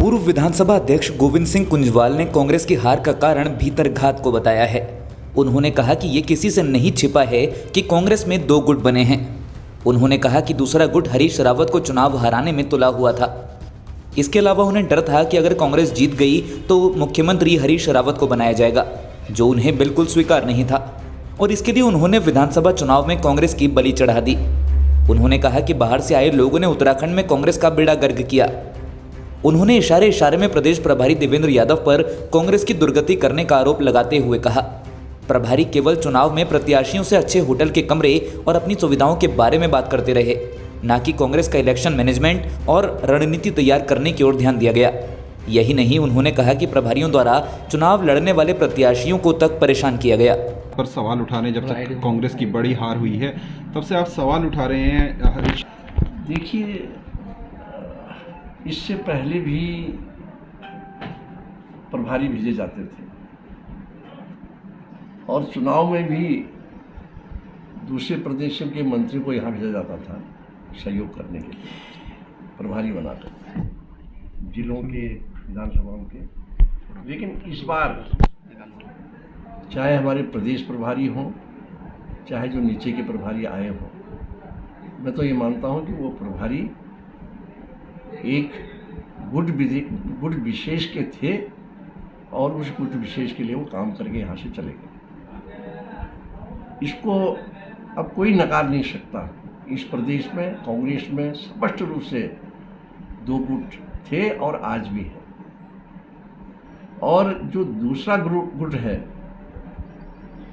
पूर्व विधानसभा अध्यक्ष गोविंद सिंह कुंजवाल ने कांग्रेस की हार का कारण भीतरघात को बताया है। उन्होंने कहा कि ये किसी से नहीं छिपा है कि कांग्रेस में दो गुट बने हैं। उन्होंने कहा कि दूसरा गुट हरीश रावत को चुनाव हराने में तुला हुआ था। इसके अलावा उन्हें डर था कि अगर कांग्रेस जीत गई तो मुख्यमंत्री हरीश रावत को बनाया जाएगा, जो उन्हें बिल्कुल स्वीकार नहीं था और इसके लिए उन्होंने विधानसभा चुनाव में कांग्रेस की बलि चढ़ा दी। उन्होंने कहा कि बाहर से आए लोगों ने उत्तराखंड में कांग्रेस का बेड़ा गर्क किया। उन्होंने इशारे इशारे में प्रदेश प्रभारी देवेंद्र यादव पर कांग्रेस की दुर्गति करने का आरोप लगाते हुए कहा, प्रभारी केवल चुनाव में प्रत्याशियों से अच्छे होटल के कमरे और अपनी सुविधाओं के बारे में बात करते रहे, ना कि कांग्रेस का इलेक्शन मैनेजमेंट और रणनीति तैयार करने की ओर ध्यान दिया गया। यही नहीं, उन्होंने कहा कि प्रभारियों द्वारा चुनाव लड़ने वाले प्रत्याशियों को तक परेशान किया गया। पर सवाल उठाने जब तक कांग्रेस की बड़ी हार हुई है तब से आप सवाल उठा रहे हैं हरीश। देखिए, इससे पहले भी प्रभारी भेजे जाते थे और चुनाव में भी दूसरे प्रदेशों के मंत्री को यहाँ भेजा जाता था सहयोग करने के लिए, प्रभारी बनाकर जिलों के विधानसभाओं के। लेकिन इस बार चाहे हमारे प्रदेश प्रभारी हों, चाहे जो नीचे के प्रभारी आए हों, मैं तो ये मानता हूँ कि वो प्रभारी एक गुट विशेष के थे और उस गुट विशेष के लिए वो काम करके यहाँ से चले गए। इसको अब कोई नकार नहीं सकता। इस प्रदेश में कांग्रेस में स्पष्ट रूप से दो गुट थे और आज भी है, और जो दूसरा गुट है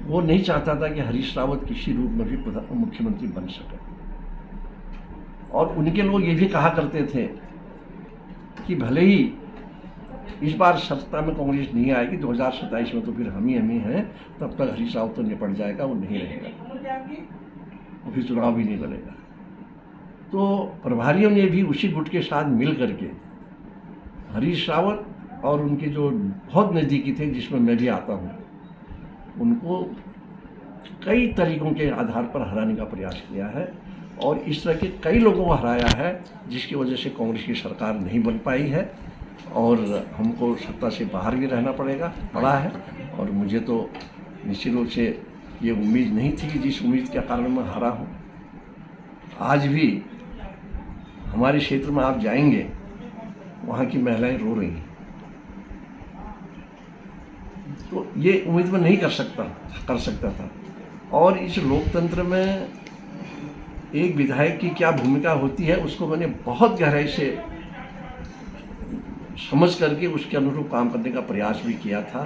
वो नहीं चाहता था कि हरीश रावत किसी रूप में भी मुख्यमंत्री बन सके। और उनके लोग ये भी कहा करते थे कि भले ही इस बार सत्ता में कांग्रेस नहीं आएगी, 2027 में तो फिर हम ही हैं, तब तक हरीश रावत तो निपट जाएगा, वो नहीं रहेगा, वो फिर चुनाव भी नहीं लड़ेगा। तो प्रभारियों ने भी उसी गुट के साथ मिल करके हरीश रावत और उनके जो बहुत नज़दीकी थे, जिसमें मैं भी आता हूँ, उनको कई तरीकों के आधार पर हराने का प्रयास किया है और इस तरह के कई लोगों को हराया है, जिसकी वजह से कांग्रेस की सरकार नहीं बन पाई है और हमको सत्ता से बाहर भी रहना पड़ा है। और मुझे तो निश्चित रूप से ये उम्मीद नहीं थी कि जिस उम्मीद के कारण मैं हारा हूँ। आज भी हमारे क्षेत्र में आप जाएंगे, वहाँ की महिलाएं रो रही हैं। तो ये उम्मीद में नहीं कर सकता था। और इस लोकतंत्र में एक विधायक की क्या भूमिका होती है उसको मैंने बहुत गहराई से समझ करके उसके अनुरूप काम करने का प्रयास भी किया था।